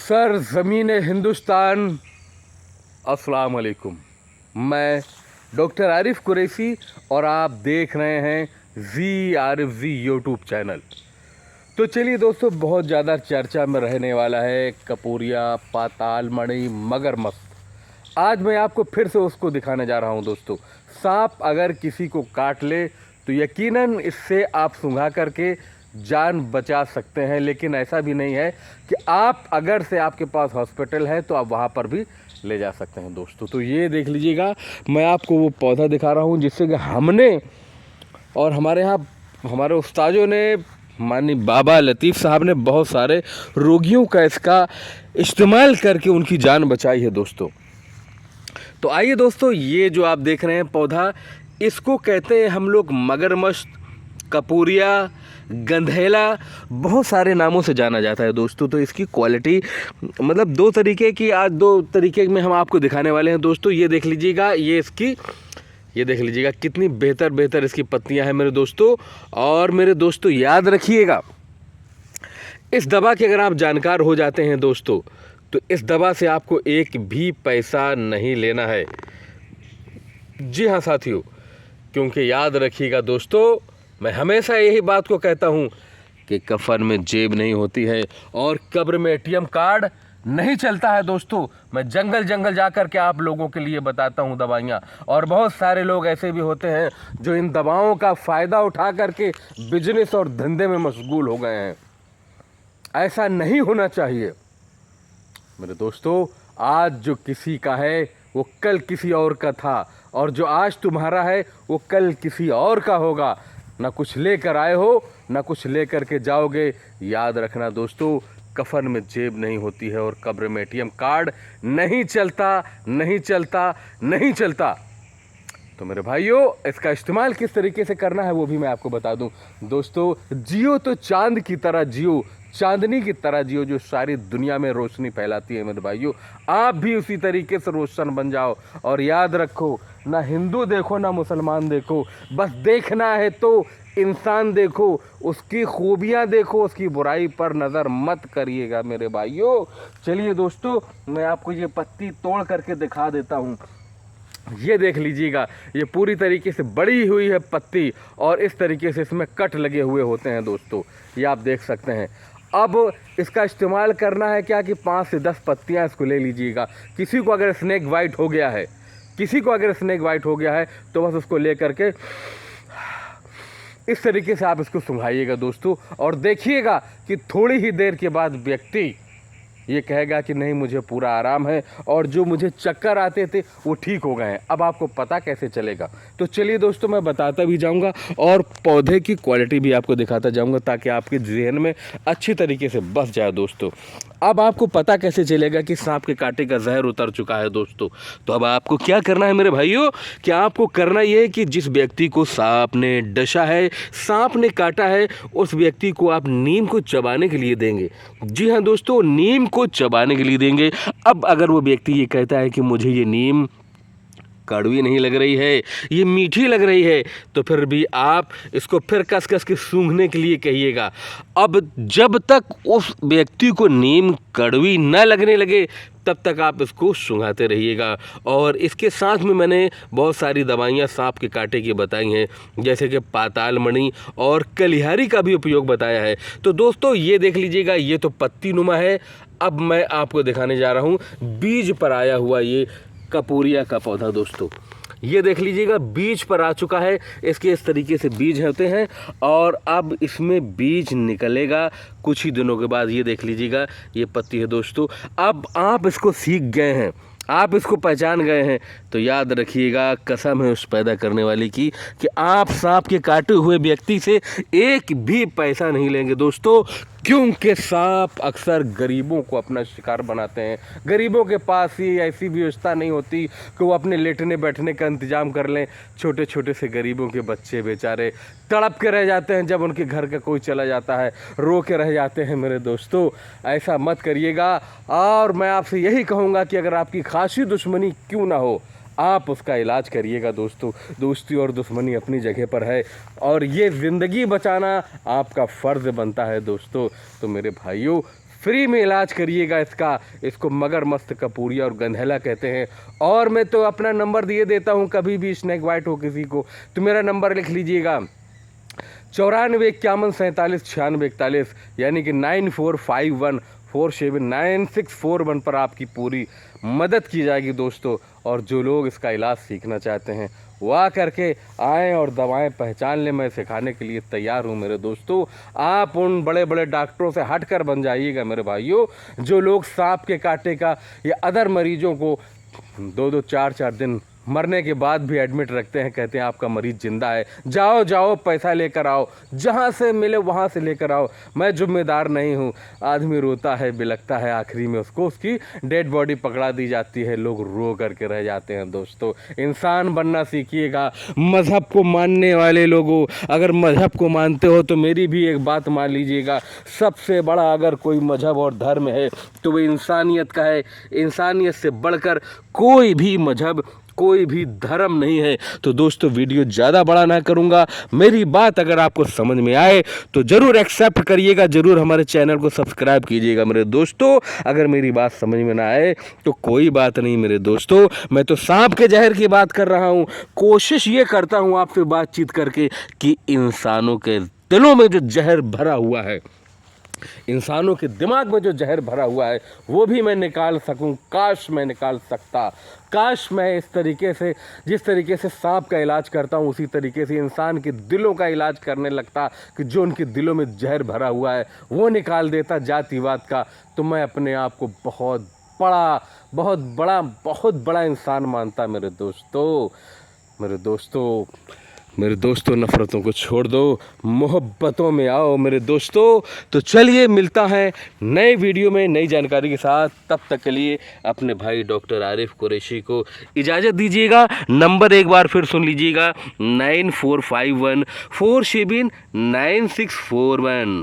Sir ज़मीन हिंदुस्तान, अस्सलाम वालेकुम। मैं डॉक्टर आरिफ कुरैशी और आप देख रहे हैं ZRFZ यूट्यूब चैनल। तो चलिए दोस्तों, बहुत ज़्यादा चर्चा में रहने वाला है कपूरिया, पाताल मणि, मगरमच्छ। आज मैं आपको फिर से उसको दिखाने जा रहा हूं दोस्तों। सांप अगर किसी को काट ले तो यकीनन इससे आप सूंघा करके जान बचा सकते हैं, लेकिन ऐसा भी नहीं है कि आप अगर से आपके पास हॉस्पिटल है तो आप वहाँ पर भी ले जा सकते हैं दोस्तों। तो ये देख लीजिएगा, मैं आपको वो पौधा दिखा रहा हूँ जिससे कि हमने और हमारे यहाँ हमारे उस्तादों ने, माननीय बाबा लतीफ़ साहब ने बहुत सारे रोगियों का इसका इस्तेमाल करके उनकी जान बचाई है दोस्तों। तो आइए दोस्तों, ये जो आप देख रहे हैं पौधा, इसको कहते हैं हम लोग मगरमच्छ, कपूरिया, गंधेला, बहुत सारे नामों से जाना जाता है दोस्तों। तो इसकी क्वालिटी मतलब दो तरीके में हम आपको दिखाने वाले हैं दोस्तों। ये देख लीजिएगा, ये देख लीजिएगा कितनी बेहतर इसकी पत्तियां हैं मेरे दोस्तों। और मेरे दोस्तों याद रखिएगा, इस दवा के अगर आप जानकार हो जाते हैं दोस्तों, तो इस दवा से आपको एक भी पैसा नहीं लेना है। जी हाँ साथियों, क्योंकि याद रखिएगा दोस्तों, मैं हमेशा यही बात को कहता हूँ कि कफन में जेब नहीं होती है और कब्र में ATM कार्ड नहीं चलता है दोस्तों। मैं जंगल जा कर के आप लोगों के लिए बताता हूँ दवाइयाँ, और बहुत सारे लोग ऐसे भी होते हैं जो इन दवाओं का फ़ायदा उठा करके बिजनेस और धंधे में मशगूल हो गए हैं। ऐसा नहीं होना चाहिए मेरे दोस्तों। आज जो किसी का है वो कल किसी और का था, और जो आज तुम्हारा है वो कल किसी और का होगा। ना कुछ लेकर आए हो, ना कुछ लेकर के जाओगे। याद रखना दोस्तों, कफन में जेब नहीं होती है और कब्र में ATM कार्ड नहीं चलता। तो मेरे भाइयों, इसका इस्तेमाल किस तरीके से करना है वो भी मैं आपको बता दूं दोस्तों। जियो तो चांद की तरह जियो, चांदनी की तरह जियो, जो सारी दुनिया में रोशनी फैलाती है मेरे भाइयों। आप भी उसी तरीके से रोशन बन जाओ। और याद रखो, ना हिंदू देखो ना मुसलमान देखो, बस देखना है तो इंसान देखो, उसकी खूबियाँ देखो, उसकी बुराई पर नज़र मत करिएगा मेरे भाइयों। चलिए दोस्तों, मैं आपको ये पत्ती तोड़ करके दिखा देता हूँ। ये देख लीजिएगा, ये पूरी तरीके से बड़ी हुई है पत्ती, और इस तरीके से इसमें कट लगे हुए होते हैं दोस्तों। ये आप देख सकते हैं। अब इसका इस्तेमाल करना है क्या कि 5 से 10 पत्तियां इसको ले लीजिएगा। किसी को अगर स्नेक बाइट हो गया है तो बस उसको ले करके इस तरीके से आप इसको सुंघाइएगा दोस्तों, और देखिएगा कि थोड़ी ही देर के बाद व्यक्ति ये कहेगा कि नहीं, मुझे पूरा आराम है, और जो मुझे चक्कर आते थे वो ठीक हो गए हैं। अब आपको पता कैसे चलेगा? तो चलिए दोस्तों, मैं बताता भी जाऊंगा और पौधे की क्वालिटी भी आपको दिखाता जाऊंगा, ताकि आपके जहन में अच्छी तरीके से बस जाए दोस्तों। अब आपको पता कैसे चलेगा कि सांप के कांटे का जहर उतर चुका है दोस्तों? तो अब आपको क्या करना है मेरे भाइयों, कि आपको करना ये है कि जिस व्यक्ति को सांप ने डसा है, सांप ने काटा है, उस व्यक्ति को आप नीम को चबाने के लिए देंगे। जी हाँ दोस्तों, नीम को चबाने के लिए देंगे। अब अगर वो व्यक्ति ये कहता है कि मुझे ये नीम कड़वी नहीं लग रही है, ये मीठी लग रही है, तो फिर भी आप इसको फिर कस कस के सूंघने के लिए कहिएगा। अब जब तक उस व्यक्ति को नीम कड़वी न लगने लगे तब तक आप इसको सूंघाते रहिएगा। और इसके साथ में मैंने बहुत सारी दवाइयाँ सांप के कांटे की बताई हैं, जैसे कि पाताल मणि और कलिहारी का भी उपयोग बताया है। तो दोस्तों ये देख लीजिएगा, ये तो पत्ती नुमा है। अब मैं आपको दिखाने जा रहा हूँ बीज पर आया हुआ ये कपूरिया का पौधा दोस्तों। ये देख लीजिएगा, बीज पर आ चुका है। इसके इस तरीके से बीज होते हैं, और अब इसमें बीज निकलेगा कुछ ही दिनों के बाद। ये देख लीजिएगा, ये पत्ती है दोस्तों। अब आप इसको सीख गए हैं, आप इसको पहचान गए हैं, तो याद रखिएगा, कसम है उस पैदा करने वाली की, कि आप सांप के काटे हुए व्यक्ति से एक भी पैसा नहीं लेंगे दोस्तों। क्योंकि सांप अक्सर गरीबों को अपना शिकार बनाते हैं। गरीबों के पास ही ऐसी व्यवस्था नहीं होती कि वो अपने लेटने बैठने का इंतजाम कर लें। छोटे छोटे से गरीबों के बच्चे बेचारे तड़प के रह जाते हैं, जब उनके घर का कोई चला जाता है रो के रह जाते हैं मेरे दोस्तों। ऐसा मत करिएगा। और मैं आपसे यही कहूँगा कि अगर आपकी खासी दुश्मनी क्यों ना हो, आप उसका इलाज करिएगा दोस्तों। दोस्ती और दुश्मनी अपनी जगह पर है, और ये ज़िंदगी बचाना आपका फ़र्ज़ बनता है दोस्तों। तो मेरे भाइयों, फ्री में इलाज करिएगा इसका। इसको मगरमस्त कपूरिया और गंधेला कहते हैं। और मैं तो अपना नंबर दिए देता हूँ, कभी भी स्नेक बाइट हो किसी को तो मेरा नंबर लिख लीजिएगा 94 51 47 96 41, यानी कि 9451479641 पर आपकी पूरी मदद की जाएगी दोस्तों। और जो लोग इसका इलाज सीखना चाहते हैं वो आ करके आएँ और दवाएं पहचान लें। मैं सिखाने के लिए तैयार हूं मेरे दोस्तों। आप उन बड़े बड़े डॉक्टरों से हटकर बन जाइएगा मेरे भाइयों, जो लोग सांप के कांटे का या अदर मरीजों को 2-2 4-4 दिन मरने के बाद भी एडमिट रखते हैं, कहते हैं आपका मरीज जिंदा है, जाओ जाओ पैसा लेकर आओ, जहाँ से मिले वहाँ से लेकर आओ, मैं जिम्मेदार नहीं हूँ। आदमी रोता है, बिलखता है, आखिरी में उसको उसकी डेड बॉडी पकड़ा दी जाती है, लोग रो करके रह जाते हैं। दोस्तों इंसान बनना सीखिएगा। मज़हब को मानने वाले लोगों, अगर मज़हब को मानते हो तो मेरी भी एक बात मान लीजिएगा, सबसे बड़ा अगर कोई मज़हब और धर्म है तो वो इंसानियत का है। इंसानियत से बढ़कर कोई भी मज़हब, कोई भी धर्म नहीं है। तो दोस्तों वीडियो ज़्यादा बड़ा ना करूँगा, मेरी बात अगर आपको समझ में आए तो ज़रूर एक्सेप्ट करिएगा, ज़रूर हमारे चैनल को सब्सक्राइब कीजिएगा मेरे दोस्तों। अगर मेरी बात समझ में ना आए तो कोई बात नहीं मेरे दोस्तों, मैं तो सांप के जहर की बात कर रहा हूँ। कोशिश ये करता हूँ आपसे बातचीत करके कि इंसानों के दिलों में जो जहर भरा हुआ है, इंसानों के दिमाग में जो जहर भरा हुआ है वो भी मैं निकाल सकूं। काश मैं निकाल सकता, काश मैं इस तरीके से, जिस तरीके से सांप का इलाज करता हूं उसी तरीके से इंसान के दिलों का इलाज करने लगता, कि जो उनके दिलों में जहर भरा हुआ है वो निकाल देता जातिवाद का। तो मैं अपने आप को बहुत बड़ा इंसान मानता मेरे दोस्तों। मेरे दोस्तों नफ़रतों को छोड़ दो, मोहब्बतों में आओ मेरे दोस्तों। तो चलिए मिलता है नए वीडियो में नई जानकारी के साथ। तब तक के लिए अपने भाई डॉक्टर आरिफ कुरैशी को इजाज़त दीजिएगा। नंबर एक बार फिर सुन लीजिएगा 9451479641।